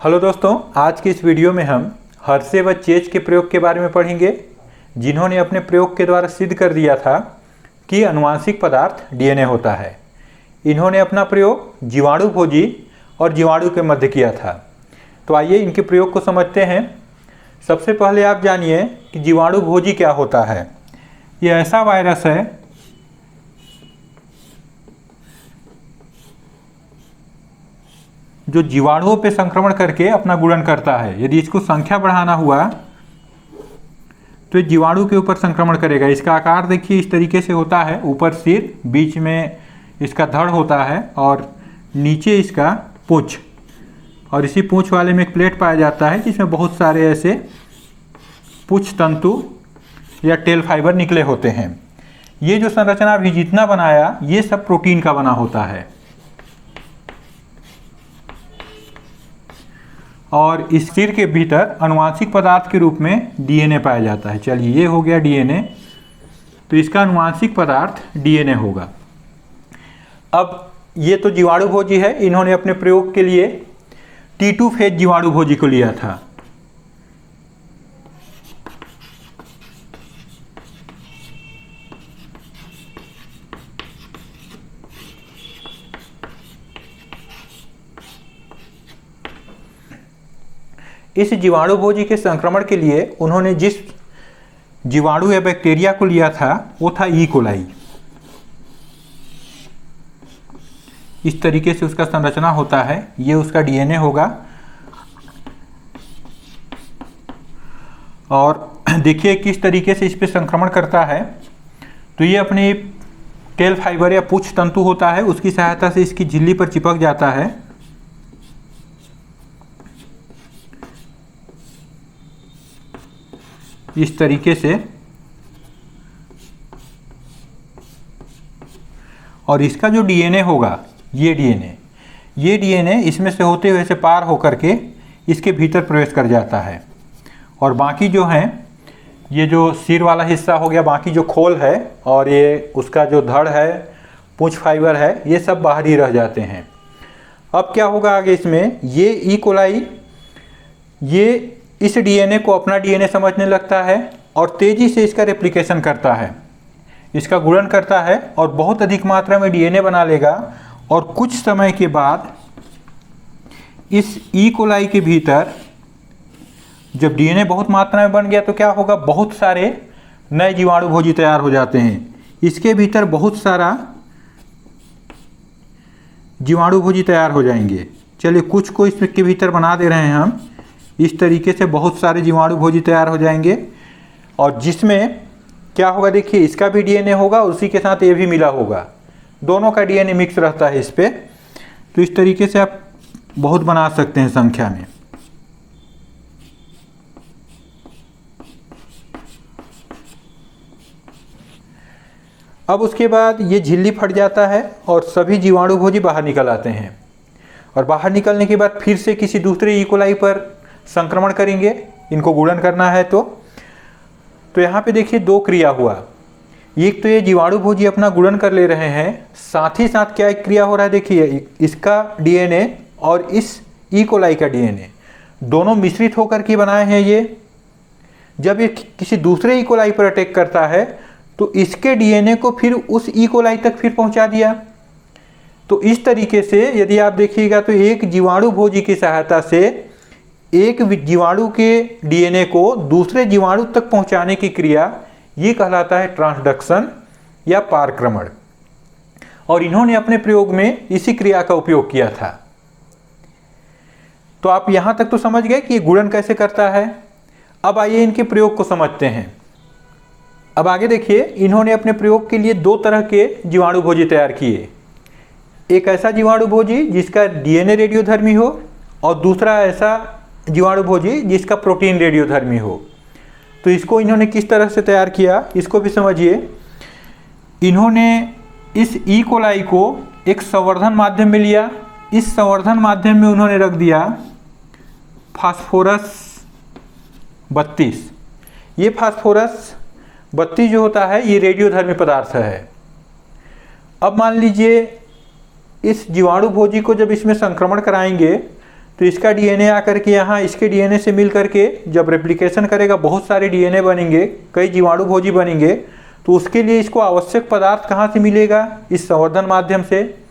Hello दोस्तों, आज की इस वीडियो में हम हर्शे व चेज के प्रयोग के बारे में पढ़ेंगे, जिन्होंने अपने प्रयोग के द्वारा सिद्ध कर दिया था कि अनुवांशिक पदार्थ डीएनए होता है। इन्होंने अपना प्रयोग जीवाणु भोजी और जीवाणु के मध्य किया था। तो आइए इनके प्रयोग को समझते हैं। सबसे पहले आप जानिए कि जीवाणु भोजी क्या होता है। यह ऐसा वायरस है जो जीवाणुओं पे संक्रमण करके अपना गुणन करता है। यदि इसको संख्या बढ़ाना हुआ तो ये जीवाणु के ऊपर संक्रमण करेगा। इसका आकार देखिए इस तरीके से होता है, ऊपर सिर, बीच में इसका धड़ होता है और नीचे इसका पूंछ, और इसी पूंछ वाले में एक प्लेट पाया जाता है जिसमें बहुत सारे ऐसे पूंछ तंतु या टेल फाइबर निकले होते हैं। ये जो संरचना भी जितना बनाया ये सब प्रोटीन का बना होता है और इस सिर के भीतर अनुवांशिक पदार्थ के रूप में डीएनए पाया जाता है। चलिए, ये हो गया डीएनए, तो इसका अनुवांशिक पदार्थ डीएनए होगा। अब ये तो जीवाणु भोजी है। इन्होंने अपने प्रयोग के लिए T2 फेज जीवाणु भोजी को लिया था। इस जीवाणु भोजी के संक्रमण के लिए उन्होंने जिस जीवाणु या बैक्टीरिया को लिया था वो था ई कोलाई। इस तरीके से उसका संरचना होता है। ये उसका डीएनए होगा और देखिए किस तरीके से इस पे संक्रमण करता है। तो ये अपने टेल फाइबर या पूंछ तंतु होता है, उसकी सहायता से इसकी झिल्ली पर चिपक जाता है। इस तरीके से, और इसका जो डीएनए होगा ये डीएनए इसमें से होते हुए से पार होकर के इसके भीतर प्रवेश कर जाता है। और बाकी जो हैं, ये जो सिर वाला हिस्सा हो गया, बाकी जो खोल है और ये उसका जो धड़ है, पूंछ फाइबर है, ये सब बाहर ही रह जाते हैं। अब क्या होगा आगे इसमें, ये ई कोलाई ये इस डीएनए को अपना डीएनए समझने लगता है और तेजी से इसका रेप्लिकेशन करता है, इसका गुणन करता है और बहुत अधिक मात्रा में डीएनए बना लेगा। और कुछ समय के बाद इस ई कोलाई के भीतर जब डीएनए बहुत मात्रा में बन गया तो क्या होगा, बहुत सारे नए जीवाणु भोजी तैयार हो जाते हैं। इसके भीतर बहुत सारा जीवाणु भोजी तैयार हो जाएंगे। चलिए, कुछ को इसके भीतर बना दे रहे हैं हम। इस तरीके से बहुत सारे जीवाणु भोजी तैयार हो जाएंगे और जिसमें क्या होगा, देखिए इसका भी डीएनए होगा, उसी के साथ ये भी मिला होगा, दोनों का डीएनए मिक्स रहता है इस पे। तो इस तरीके से आप बहुत बना सकते हैं संख्या में। अब उसके बाद ये झिल्ली फट जाता है और सभी जीवाणु भोजी बाहर निकल आते हैं और बाहर निकलने के बाद फिर से किसी दूसरे ई कोलाई पर संक्रमण करेंगे, इनको गुणन करना है। तो यहाँ पे देखिए दो क्रिया हुआ। एक तो ये जीवाणु भोजी अपना गुणन कर ले रहे हैं, साथ ही साथ क्या एक क्रिया हो रहा है, देखिए इसका डीएनए और इस ई कोलाई का डीएनए दोनों मिश्रित होकर के बनाए हैं ये। जब ये किसी दूसरे ई कोलाई पर अटैक करता है तो इसके डीएनए को फिर उस ई कोलाई तक फिर पहुंचा दिया। तो इस तरीके से यदि आप देखिएगा तो एक जीवाणु भोजी की सहायता से एक जीवाणु के डीएनए को दूसरे जीवाणु तक पहुंचाने की क्रिया ये कहलाता है ट्रांसडक्शन या पारक्रमण। और इन्होंने अपने प्रयोग में इसी क्रिया का उपयोग किया था। तो आप यहां तक तो समझ गए कि ये गुणन कैसे करता है। अब आइए इनके प्रयोग को समझते हैं। अब आगे देखिए, इन्होंने अपने प्रयोग के लिए दो तरह के जीवाणु भोजी तैयार किए। एक ऐसा जीवाणु भोजी जिसका डीएनए रेडियोधर्मी हो और दूसरा ऐसा जीवाणु भोजी जिसका प्रोटीन रेडियोधर्मी हो। तो इसको इन्होंने किस तरह से तैयार किया इसको भी समझिए। इन्होंने इस ई कोलाई को एक संवर्धन माध्यम में लिया। इस संवर्धन माध्यम में उन्होंने रख दिया फास्फोरस 32। ये फास्फोरस 32 जो होता है ये रेडियोधर्मी पदार्थ है। अब मान लीजिए इस जीवाणु भोजी को जब इसमें संक्रमण कराएंगे तो इसका डीएनए आकर के यहाँ इसके डीएनए से मिल करके जब रेप्लिकेशन करेगा, बहुत सारे डीएनए बनेंगे, कई जीवाणु भोजी बनेंगे, तो उसके लिए इसको आवश्यक पदार्थ कहाँ से मिलेगा? इस संवर्धन माध्यम से।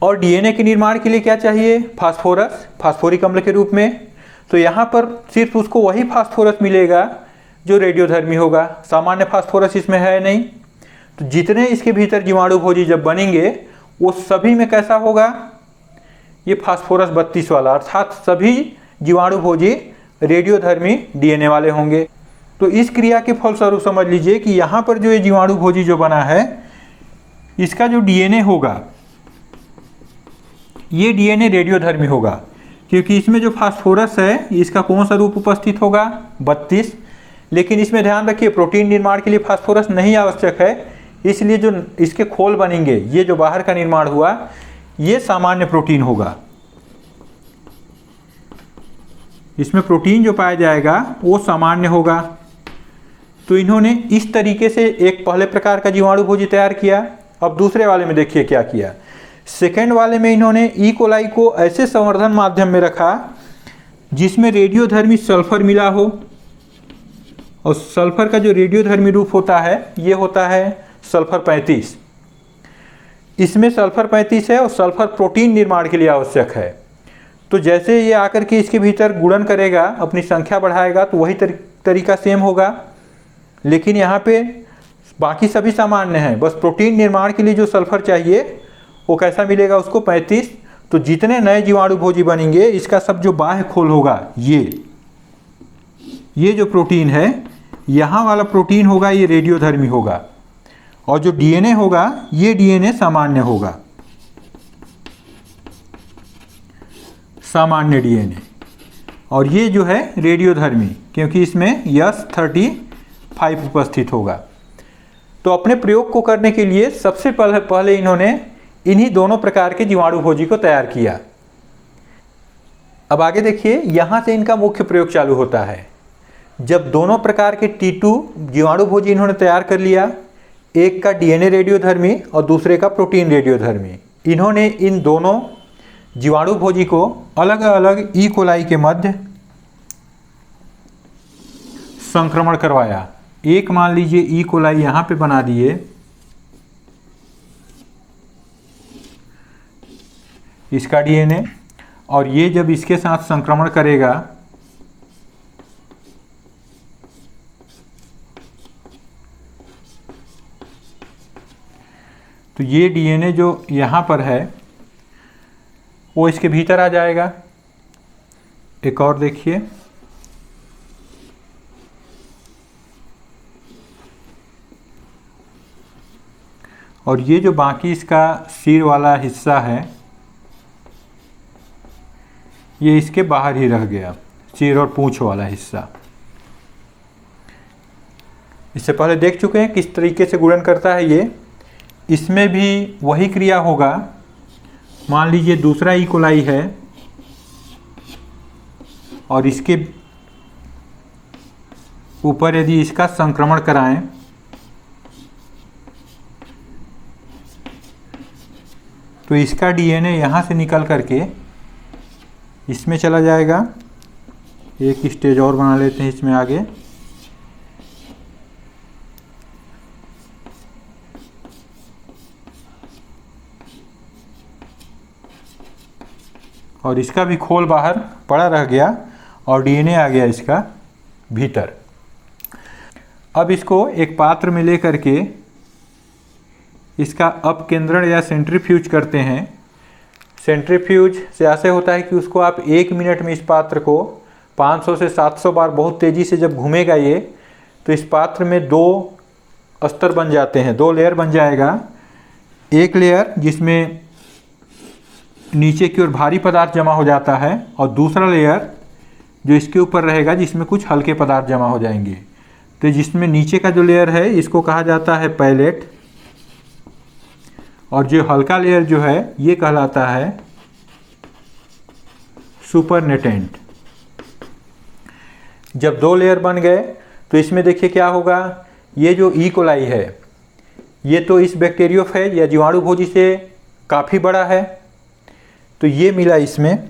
और डीएनए के निर्माण के लिए क्या चाहिए? फास्फोरस, फास्फोरिक अम्ल के रूप में। तो यहाँ पर सिर्फ उसको वही फास्फोरस मिलेगा जो रेडियोधर्मी होगा, सामान्य फास्फोरस इसमें है नहीं। तो जितने इसके भीतर जीवाणु भोजी जब बनेंगे वो सभी में कैसा होगा? ये फास्फोरस 32 वाला, अर्थात सभी जीवाणु भोजी रेडियोधर्मी डीएनए वाले होंगे। तो इस क्रिया के फलस्वरूप समझ लीजिए कि यहाँ पर जो ये जीवाणु भोजी जो बना है, इसका जो डीएनए होगा ये डीएनए रेडियोधर्मी होगा, क्योंकि इसमें जो फास्फोरस है इसका कौन सा रूप उपस्थित होगा? 32। लेकिन इसमें ध्यान रखिए प्रोटीन निर्माण के लिए फास्फोरस नहीं आवश्यक है, इसलिए जो इसके खोल बनेंगे, ये जो बाहर का निर्माण हुआ ये सामान्य प्रोटीन होगा। इसमें प्रोटीन जो पाया जाएगा वो सामान्य होगा। तो इन्होंने इस तरीके से एक पहले प्रकार का जीवाणु भोजी तैयार किया। अब दूसरे वाले में देखिए क्या किया। सेकेंड वाले में इन्होंने ई कोलाई को ऐसे संवर्धन माध्यम में रखा जिसमें रेडियोधर्मी सल्फर मिला हो, और सल्फर का जो रेडियोधर्मी रूप होता है ये होता है सल्फर 35। इसमें सल्फर 35 है और सल्फर प्रोटीन निर्माण के लिए आवश्यक है। तो जैसे ये आकर के इसके भीतर गुणन करेगा, अपनी संख्या बढ़ाएगा, तो वही तरीका सेम होगा। लेकिन यहाँ पे बाकी सभी सामान्य हैं, बस प्रोटीन निर्माण के लिए जो सल्फर चाहिए वो कैसा मिलेगा उसको? 35। तो जितने नए जीवाणु भोजी बनेंगे इसका सब जो बाह्य खोल होगा, ये जो प्रोटीन है, यहाँ वाला प्रोटीन होगा ये रेडियोधर्मी होगा, और जो डीएनए होगा ये डीएनए सामान्य होगा, सामान्य डीएनए। और ये जो है रेडियोधर्मी, क्योंकि इसमें S35 उपस्थित होगा। तो अपने प्रयोग को करने के लिए सबसे पहले इन्होंने इन्हीं दोनों प्रकार के जीवाणु भोजी को तैयार किया। अब आगे देखिए, यहाँ से इनका मुख्य प्रयोग चालू होता है। जब दोनों प्रकार के T2 जीवाणु भोजी इन्होंने तैयार कर लिया, एक का डीएनए रेडियोधर्मी और दूसरे का प्रोटीन रेडियोधर्मी, इन्होंने इन दोनों जीवाणु भोजी को अलग अलग ई कोलाई के मध्य संक्रमण करवाया। एक मान लीजिए ई कोलाई यहाँ पे बना दिए, इसका डीएनए, और ये जब इसके साथ संक्रमण करेगा तो ये डीएनए जो यहाँ पर है वो इसके भीतर आ जाएगा। एक और देखिए, और ये जो बाकी इसका सिर वाला हिस्सा है ये इसके बाहर ही रह गया, सिर और पूंछ वाला हिस्सा। इससे पहले देख चुके हैं किस तरीके से गुणन करता है ये। इसमें भी वही क्रिया होगा। मान लीजिए दूसरा ई कोलाई है और इसके ऊपर यदि इसका संक्रमण कराएं तो इसका डीएनए यहाँ से निकल करके इसमें चला जाएगा। एक स्टेज और बना लेते हैं इसमें आगे। और इसका भी खोल बाहर पड़ा रह गया और डीएनए आ गया इसका भीतर। अब इसको एक पात्र में ले करके इसका अपकेंद्रण या सेंट्रीफ्यूज करते हैं। सेंट्रीफ्यूज से ऐसे होता है कि उसको आप 1 मिनट में इस पात्र को 500 से 700 बार बहुत तेज़ी से जब घूमेगा ये, तो इस पात्र में 2 स्तर बन जाते हैं, 2 लेयर बन जाएगा। एक लेयर जिसमें नीचे की ओर भारी पदार्थ जमा हो जाता है और दूसरा लेयर जो इसके ऊपर रहेगा जिसमें कुछ हल्के पदार्थ जमा हो जाएंगे। तो जिसमें नीचे का जो लेयर है इसको कहा जाता है पैलेट, और जो हल्का लेयर जो है ये कहलाता है सुपरनेटेंट। जब 2 लेयर बन गए तो इसमें देखिए क्या होगा। ये जो ई कोलाई है ये तो इस बैक्टीरियोफेज या जीवाणु भोजी से काफ़ी बड़ा है, तो ये मिला इसमें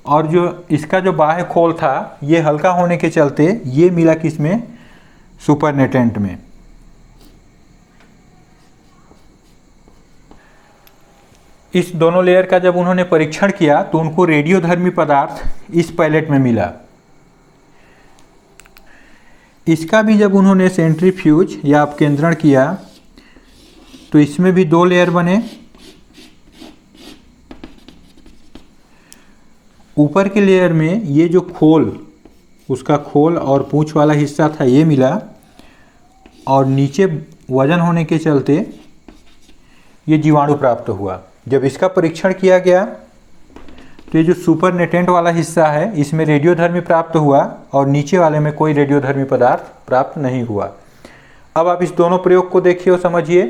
और जो इसका जो बाह्य खोल था ये हल्का होने के चलते ये मिला किसमें, सुपरनेटेंट में। इस दोनों लेयर का जब उन्होंने परीक्षण किया तो उनको रेडियोधर्मी पदार्थ इस पैलेट में मिला। इसका भी जब उन्होंने सेंट्रीफ्यूज या अपकेंद्रण किया तो इसमें भी 2 लेयर बने। ऊपर के लेयर में ये जो खोल, उसका खोल और पूंछ वाला हिस्सा था ये मिला, और नीचे वजन होने के चलते ये जीवाणु प्राप्त हुआ। जब इसका परीक्षण किया गया तो ये जो सुपरनेटेंट वाला हिस्सा है इसमें रेडियोधर्मी प्राप्त हुआ और नीचे वाले में कोई रेडियोधर्मी पदार्थ प्राप्त नहीं हुआ। अब आप इस दोनों प्रयोग को देखिए और समझिए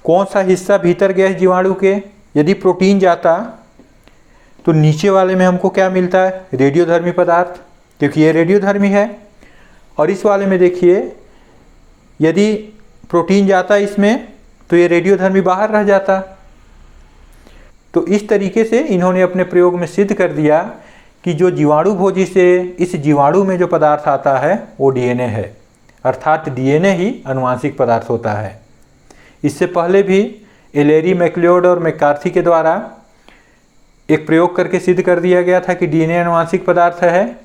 कौन सा हिस्सा भीतर गया है जीवाणु के। यदि प्रोटीन जाता तो नीचे वाले में हमको क्या मिलता है, रेडियोधर्मी पदार्थ, क्योंकि ये रेडियोधर्मी है। और इस वाले में देखिए यदि प्रोटीन जाता इसमें तो ये रेडियोधर्मी बाहर रह जाता। तो इस तरीके से इन्होंने अपने प्रयोग में सिद्ध कर दिया कि जो जीवाणु भोजी से इस जीवाणु में जो पदार्थ आता है वो डीएनए है, अर्थात डीएनए ही आनुवांशिक पदार्थ होता है। इससे पहले भी एलेरी, मैक्लियोड और मैकार्थी के द्वारा एक प्रयोग करके सिद्ध कर दिया गया था कि डीएनए आनुवांशिक पदार्थ है,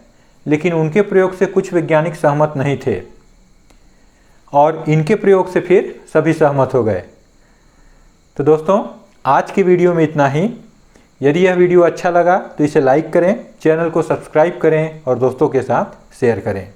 लेकिन उनके प्रयोग से कुछ वैज्ञानिक सहमत नहीं थे और इनके प्रयोग से फिर सभी सहमत हो गए। तो दोस्तों आज के वीडियो में इतना ही। यदि यह वीडियो अच्छा लगा तो इसे लाइक करें, चैनल को सब्सक्राइब करें और दोस्तों के साथ शेयर करें।